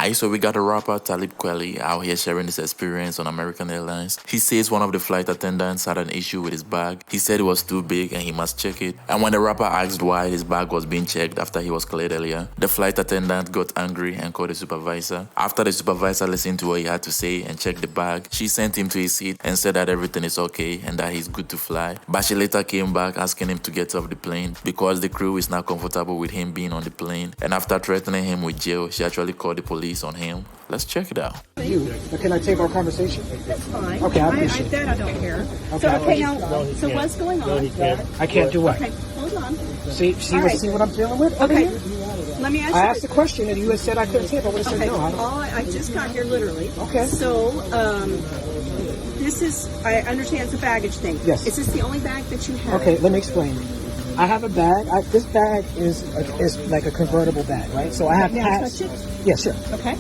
Alright, so we got a rapper, Talib Kweli, out here sharing his experience on American Airlines. He says one of the flight attendants had an issue with his bag. He said it was too big and he must check it. And when the rapper asked why his bag was being checked after he was cleared earlier, the flight attendant got angry and called the supervisor. After the supervisor listened to what he had to say and checked the bag, she sent him to his seat and said that everything is okay and that he's good to fly. But she later came back asking him to get off the plane because the crew is not comfortable with him being on the plane. And after threatening him with jail, she actually called the police on him. Let's check it out. But can I take our conversation? That's fine. Okay, I appreciate that. I don't care. Okay. So, okay, now, so what's going on? I can't do what? Okay, hold on. See what I'm dealing with? Okay. Let me ask you. I asked the question and you had said I couldn't take it. I would have said no. I just got here literally. Okay. So, this is, I understand it's a baggage thing. Yes. Is this the only bag that you have? Okay, let me explain. I have a bag. This bag is like a convertible bag, right? So I have hats. Yeah, sure. Okay.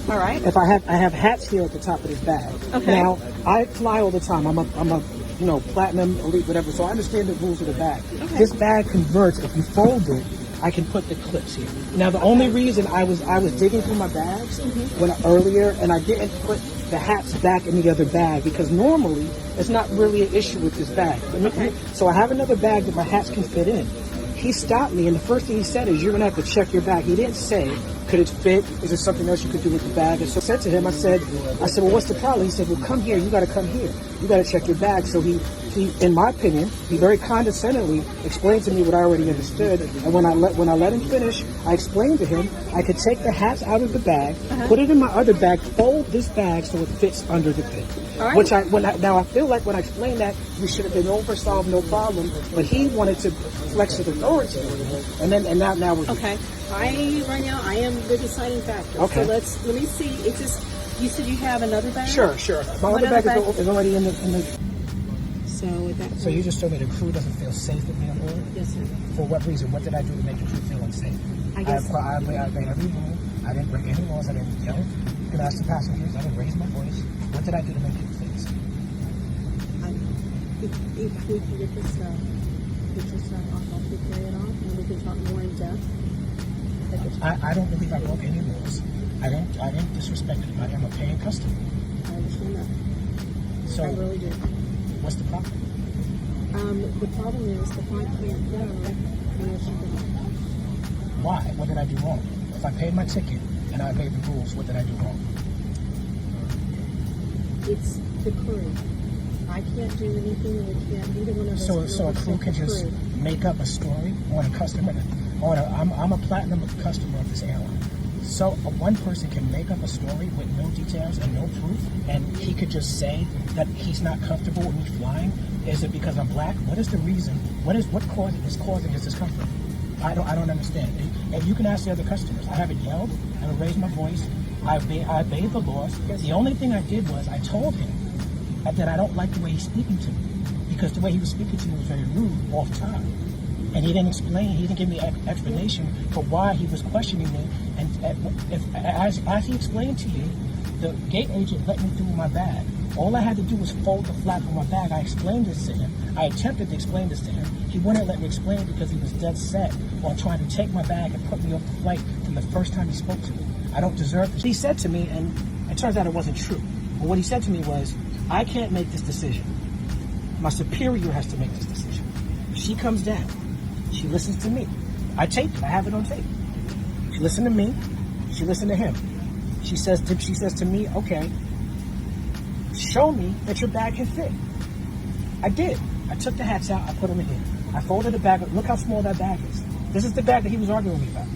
All right. If I have hats here at the top of this bag. Okay. Now I fly all the time. I'm a platinum, elite, whatever. So I understand the rules of the bag. Okay. This bag converts. If you fold it, I can put the clips here. Now the only reason I was digging through my bags earlier, and I didn't put the hats back in the other bag because normally it's not really an issue with this bag. Okay. So I have another bag that my hats can fit in. He stopped me, and the first thing he said is, "You're gonna have to check your bag." He didn't say, "Could it fit? Is there something else you could do with the bag?" And so I said to him, I said, "Well, what's the problem?" He said, "Well, come here. You got to come here. You got to check your bag." So he, in my opinion, he very condescendingly explained to me what I already understood. And when I let him finish, I explained to him I could take the hats out of the bag, put it in my other bag, fold this bag so it fits under the pin. All right. Now I feel like when I explained that, we should have been oversolved, no problem. But he wanted to flex his authority, and now we're okay. Right now I am the deciding factor. Okay. So let me see. It's just you said you have another bag. Sure. My other bag is already in the. So with that. So you just told me the crew doesn't feel safe with me on board? Yes, sir. For what reason? What did I do to make the crew feel unsafe? I made every rule. I didn't break any laws. I didn't yell. You can ask the passengers. I didn't raise my voice. What did I do to make you feel safe? If we can get this stuff off the carry it off, and we can talk more in depth. I don't believe I broke any laws. I didn't disrespect anybody. I'm a paying customer. I understand that. So I really do. What's the problem? The problem is the flight can't go unless you can. Why? What did I do wrong? If I paid my ticket and I obeyed the rules, what did I do wrong? It's the crew. I can't do anything, and we can't. Neither one of us. So a crew can just make up a story on a customer. I'm a platinum customer of this airline. So one person can make up a story with no details and no proof, and he could just say that he's not comfortable with me flying. Is it because I'm black? What is the reason? What is causing his discomfort? I don't understand. And you can ask the other customers. I haven't yelled. I haven't raised my voice. I obeyed the laws. The only thing I did was I told him that I don't like the way he's speaking to me, because the way he was speaking to me was very rude, off time. And he didn't explain, he didn't give me an explanation for why he was questioning me. And as he explained to you, the gate agent let me through my bag. All I had to do was fold the flap on my bag. I explained this to him. I attempted to explain this to him. He wouldn't let me explain it because he was dead set on trying to take my bag and put me off the flight from the first time he spoke to me. I don't deserve this. He said to me, and it turns out it wasn't true, but what he said to me was, I can't make this decision. My superior has to make this decision. She comes down. She listens to me. I taped it. I have it on tape. She listened to me. She listened to him. She says to me, okay, show me that your bag can fit. I did. I took the hats out. I put them in here. I folded the bag. Look how small that bag is. This is the bag that he was arguing with me about.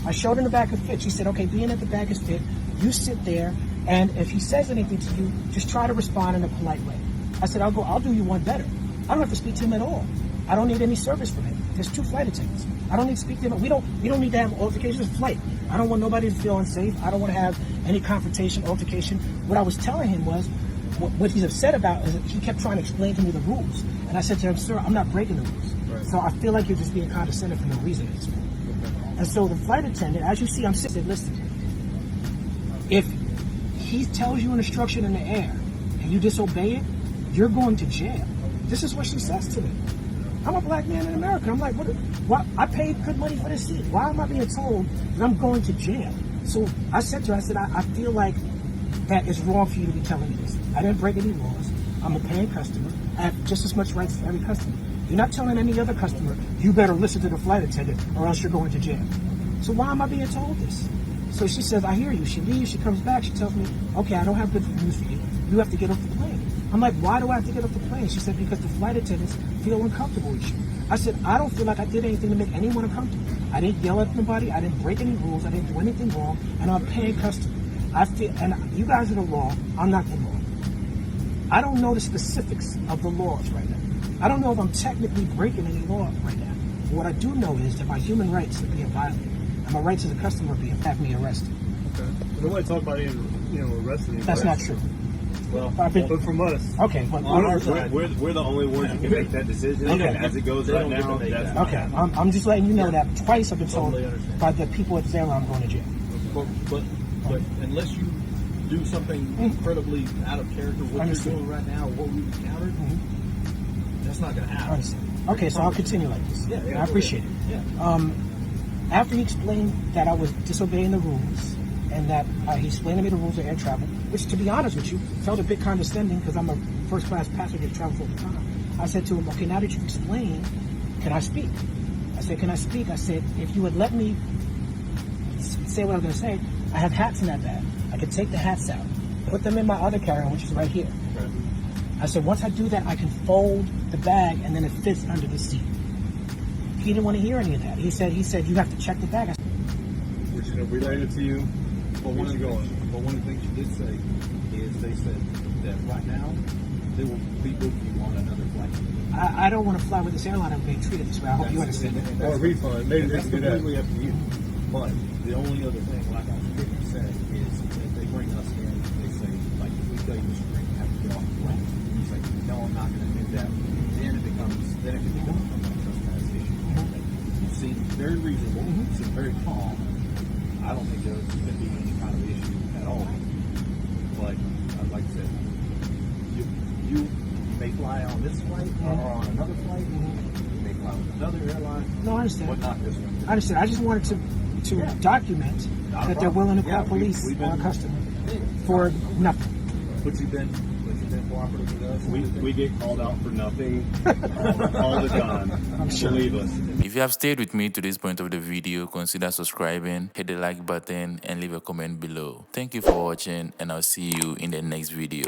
I showed her the bag could fit. She said, okay, being that the bag is fit, you sit there, and if he says anything to you, just try to respond in a polite way. I said, I'll do you one better. I don't have to speak to him at all. I don't need any service from him. There's 2 flight attendants. I don't need to speak to him. We don't need to have altercations. It's a flight. I don't want nobody to feel unsafe. I don't want to have any confrontation, altercation. What I was telling him was, what he's upset about is that he kept trying to explain to me the rules. And I said to him, sir, I'm not breaking the rules. Right. So I feel like you're just being condescending for no reason. And so the flight attendant, as you see, I'm sitting, listen. If he tells you an instruction in the air and you disobey it, you're going to jail. This is what she says to me. I'm a black man in America. I'm like, what? I paid good money for this seat. Why am I being told that I'm going to jail? So I said to her, I said, I feel like that it's wrong for you to be telling me this. I didn't break any laws. I'm a paying customer. I have just as much rights as every customer. You're not telling any other customer, you better listen to the flight attendant or else you're going to jail. So why am I being told this? So she says, I hear you. She leaves, she comes back, she tells me, okay, I don't have good news for you. You have to get off the plane. I'm like, why do I have to get off the plane? She said, because the flight attendants feel uncomfortable with you. I said, I don't feel like I did anything to make anyone uncomfortable. I didn't yell at nobody. I didn't break any rules. I didn't do anything wrong. And I'm a paying customer. I feel, and you guys are the law. I'm not the law. I don't know the specifics of the laws right now. I don't know if I'm technically breaking any law right now. But what I do know is that my human rights are being violated. And my rights as a customer are being, have me arrested. Okay. But nobody talked about arresting. That's not true. Well, but from us. Okay, but On our side, we're the only ones who can make that decision. Okay. And as it goes right now, that's okay. I'm just letting you know that twice I've been told by the people at the airline I'm going to jail. But unless you do something incredibly out of character, what you're doing right now, what we've encountered, that's not going to happen. Okay, so I'll continue like this. Yeah, I appreciate it. Yeah. After he explained that I was disobeying the rules and that he explained to me the rules of air travel, which, to be honest with you, felt a bit condescending because I'm a first-class passenger to travel all the time. I said to him, okay, now that you've explained, can I speak? I said, can I speak? I said, if you would let me say what I was going to say, I have hats in that bag. I could take the hats out, put them in my other carry-on, which is right here. Okay. I said, once I do that, I can fold the bag and then it fits under the seat. He didn't want to hear any of that. He said, you have to check the bag. I said, We're just going to relay it to you. But one of the things you did say is they said that right now they will be booking you on another flight. I don't want to fly with this airline. I'm being treated this way. I hope you understand that. Or a refund. Maybe That's they can do that. completely up to you. But the only other thing, like I was going to say, is if they bring us in, they say, like, if we tell you, Mr. Green, you have to get off the plane. You say, no, I'm not going to do that. Then it becomes a trespass issue. You seem very reasonable. You seem very calm. I don't think there's going to be any kind of issue at all. But like I said, you may fly on this flight or on another flight. You may fly with another airline. No, I understand. But not this one. I understand. I just wanted to document that they're willing to call police on a customer for nothing. But you've been cooperative with us. We get called out for nothing all the time. I'm sure. Believe us. If you have stayed with me to this point of the video, consider subscribing, hit the like button, and leave a comment below. Thank you for watching, and I'll see you in the next video.